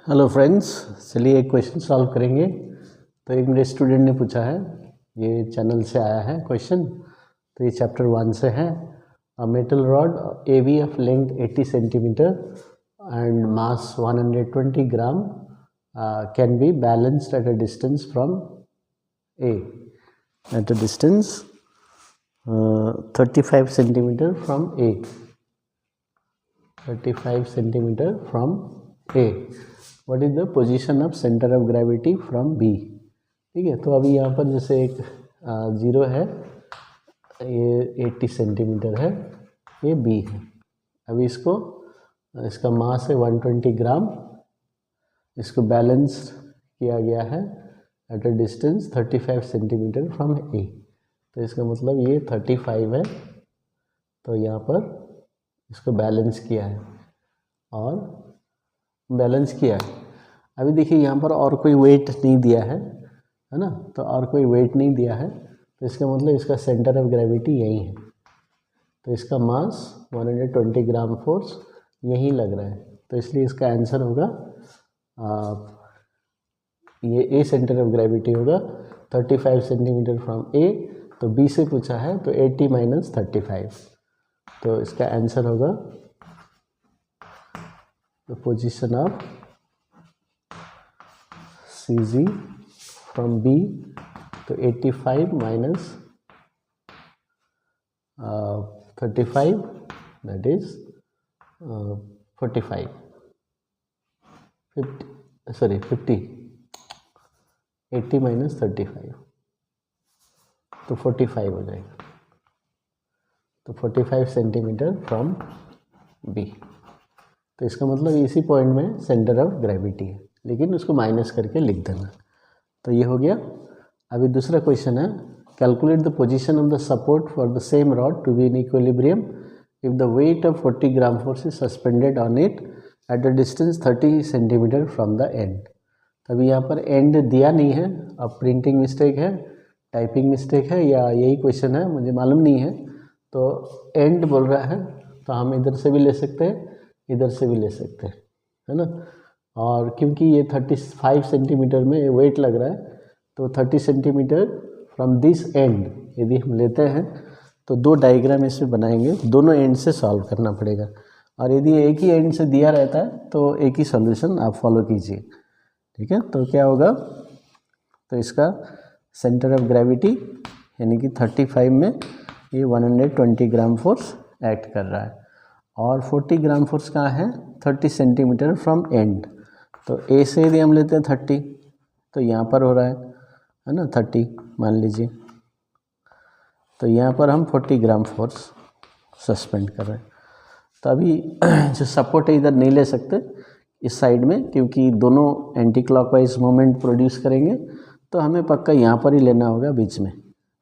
Hello friends, चलिए एक question solve करेंगे। तो एक मेरे स्टूडेंट ने पूछा है, ये चैनल से आया है क्वेश्चन। तो ये चैप्टर 1 से है। A metal rod A of length 80 centimetre and mass 120 gram can be balanced at a distance from A at a distance 35 centimetre from A 35 centimetre from A. What is the position of centre of gravity from B. ठीक है, तो अभी यहाँ पर जैसे एक zero है, ये 80 सेंटीमीटर है, ये बी है। अभी इसका मास है 120 ग्राम। इसको बैलेंस किया गया है at a distance 35 centimetre from A. तो इसका मतलब ये 35 है, तो यहाँ पर इसको बैलेंस किया है और बैलेंस किया है। अभी देखिए यहाँ पर और कोई वेट नहीं दिया है ना, तो और कोई वेट नहीं दिया है, तो इसका मतलब इसका सेंटर ऑफ ग्रेविटी यही है। तो इसका मास 120 ग्राम फोर्स यहीं लग रहा है, तो इसलिए इसका आंसर होगा ये ए सेंटर ऑफ ग्रेविटी होगा 35 सेंटीमीटर फ्रॉम ए। तो बी से पूछा है तो 80 माइनस 35, तो इसका आंसर होगा the position of CG from B, तो 85 minus 35, that is 45, 50, 80 minus 35, तो 45 हो जाएगा। तो 45 सेंटीमीटर फ्रॉम B। तो इसका मतलब इसी पॉइंट में सेंटर ऑफ ग्रेविटी है, लेकिन उसको माइनस करके लिख देना। तो ये हो गया। अभी दूसरा क्वेश्चन है, calculate the position of the support for the same rod to be in equilibrium if the weight of 40 gram force is suspended on it at a distance 30 centimetre from the end. तभी यहाँ पर end दिया नहीं है, अब printing mistake है, typing mistake है, या यही क्वेश्चन है, मुझे मालूम नहीं है। तो एंड बोल रहा है, तो हम इधर से भी ले सकते हैं, इधर से भी ले सकते हैं, है ना। और क्योंकि ये 35 सेंटीमीटर में वेट लग रहा है, तो 30 सेंटीमीटर फ्रॉम दिस एंड यदि हम लेते हैं तो दो डायग्राम इसमें बनाएंगे, दोनों एंड से सॉल्व करना पड़ेगा। और यदि एक ही एंड से दिया रहता है तो एक ही सॉल्यूशन आप फॉलो कीजिए। ठीक है, तो क्या होगा, तो इसका सेंटर ऑफ ग्रेविटी यानी कि 35 में ये 120 ग्राम फोर्स एक्ट कर रहा है, और 40 ग्राम फोर्स कहाँ है, 30 सेंटीमीटर फ्रॉम एंड। तो ए से यदि हम लेते हैं 30, तो यहाँ पर हो रहा है ना 30 मान लीजिए। तो यहाँ पर हम 40 ग्राम फोर्स सस्पेंड कर रहे हैं। तो अभी जो सपोर्ट है इधर नहीं ले सकते इस साइड में, क्योंकि दोनों एंटी क्लॉकवाइज मोमेंट प्रोड्यूस करेंगे, तो हमें पक्का यहाँ पर ही लेना होगा बीच में।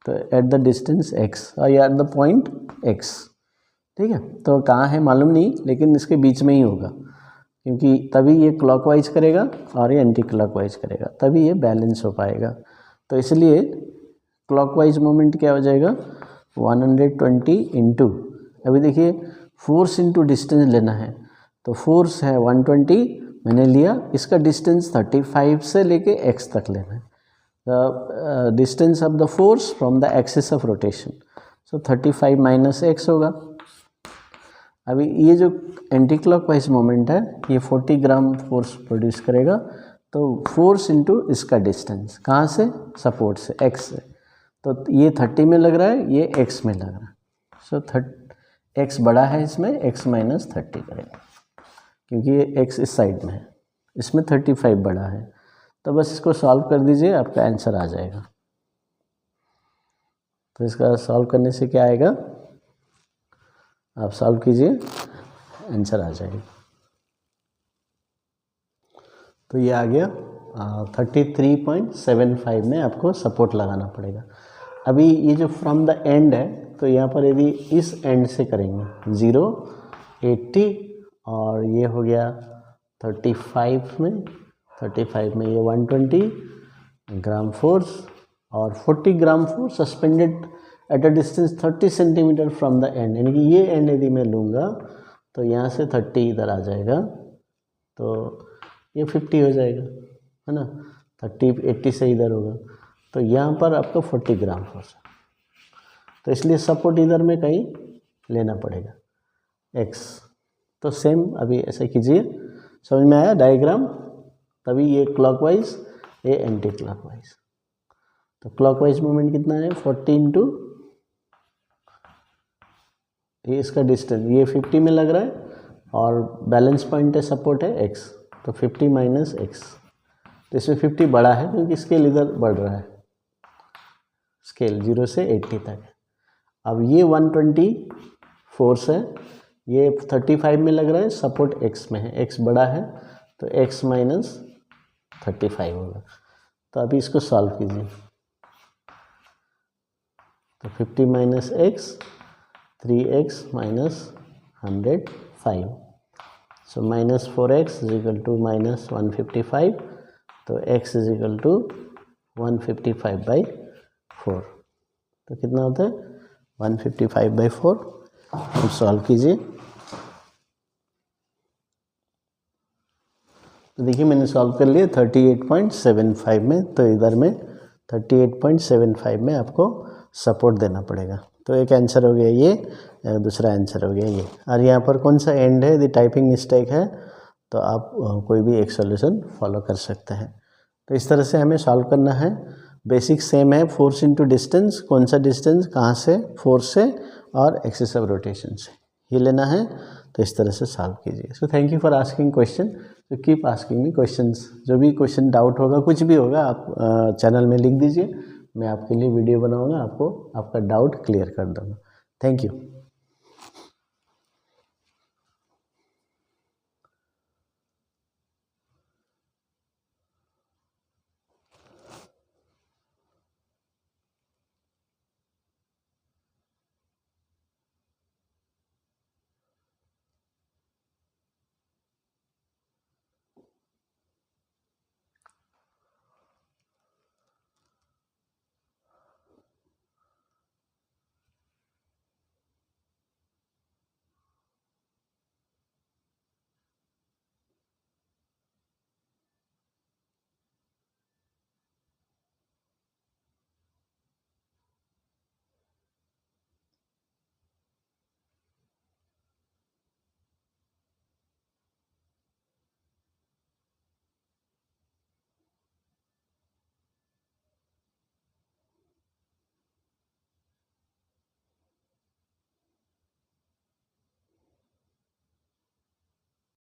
तो एट द डिस्टेंस x या एट द पॉइंट x। ठीक है, तो कहाँ है मालूम नहीं, लेकिन इसके बीच में ही होगा, क्योंकि तभी ये क्लॉकवाइज करेगा और ये एंटी क्लॉकवाइज करेगा, तभी ये बैलेंस हो पाएगा। तो इसलिए क्लॉकवाइज मोमेंट क्या हो जाएगा, 120 इंटू, अभी देखिए फोर्स इंटू डिस्टेंस लेना है, तो फोर्स है 120 मैंने लिया, इसका डिस्टेंस 35 से लेके x तक लेना है। The distance of the force from the axis of rotation, so 35 minus x होगा। अभी ये जो एंटी क्लॉकवाइज मोमेंट है ये 40 ग्राम फोर्स प्रोड्यूस करेगा, तो फोर्स इंटू इसका डिस्टेंस कहाँ से, सपोर्ट से, x से। तो ये 30 में लग रहा है, ये x में लग रहा है, सो x बड़ा है, इसमें x माइनस 30 करेंगे, क्योंकि ये x इस साइड में है, इसमें 35 बड़ा है। तो बस इसको सॉल्व कर दीजिए, आपका आंसर आ जाएगा। तो इसका सॉल्व करने से क्या आएगा, आप सॉल्व कीजिए, आंसर आ जाएगा। तो ये आ गया 33.75 में आपको सपोर्ट लगाना पड़ेगा। अभी ये जो फ्रॉम द एंड है, तो यहाँ पर यदि इस एंड से करेंगे 0, 80, और ये हो गया 35 में ये 120 ग्राम फोर्स और 40 gram force suspended at a distance 30 centimetre from the end, यानी कि ये एंड यदि मैं लूँगा तो यहाँ से 30 इधर आ जाएगा, तो ये 50 हो जाएगा, है ना, 30 80 से इधर होगा, तो यहाँ पर आपको 40 ग्राम फोर्स है, तो इसलिए सपोर्ट इधर में कहीं लेना पड़ेगा x। तो सेम अभी ऐसे कीजिए, समझ में आया डायग्राम, तभी ये क्लॉकवाइज, ये एंटी क्लॉकवाइज। तो क्लॉकवाइज मूवमेंट कितना है 40 इंटू ये इसका डिस्टेंस, ये 50 में लग रहा है और बैलेंस पॉइंट है सपोर्ट है x, तो 50 माइनस x, तो इसमें 50 बड़ा है क्योंकि स्केल इधर बढ़ रहा है, स्केल 0 से 80 तक है। अब ये 120 फोर्स है, ये 35 में लग रहा है, सपोर्ट x में है, x बड़ा है तो x माइनस 35 होगा। तो अभी इसको सॉल्व कीजिए, तो 50 minus x 3x minus 105, so minus 4x is equal to minus 155, तो x इज इक्वल टू 155/4, तो कितना होता है 155/4। अब सॉल्व कीजिए, तो देखिए मैंने सॉल्व कर लिया 38.75 में, तो इधर में 38.75 में आपको सपोर्ट देना पड़ेगा। तो एक आंसर हो गया ये, दूसरा आंसर हो गया ये, और यहाँ पर कौन सा एंड है, यदि टाइपिंग मिस्टेक है तो आप कोई भी एक सॉल्यूशन फॉलो कर सकते हैं। तो इस तरह से हमें सॉल्व करना है। बेसिक सेम है, फोर्स इनटू डिस्टेंस, कौन सा डिस्टेंस कहाँ से, फोर्स से और एक्सिस ऑफ रोटेशन से, ये लेना है। तो इस तरह से सॉल्व कीजिए। So thank you for asking question, तो कीप आस्किंग मी क्वेश्चंस, जो भी क्वेश्चन डाउट होगा, कुछ भी होगा, आप चैनल में लिख दीजिए, मैं आपके लिए वीडियो बनाऊंगा, आपको आपका डाउट क्लियर कर दूंगा। Thank you.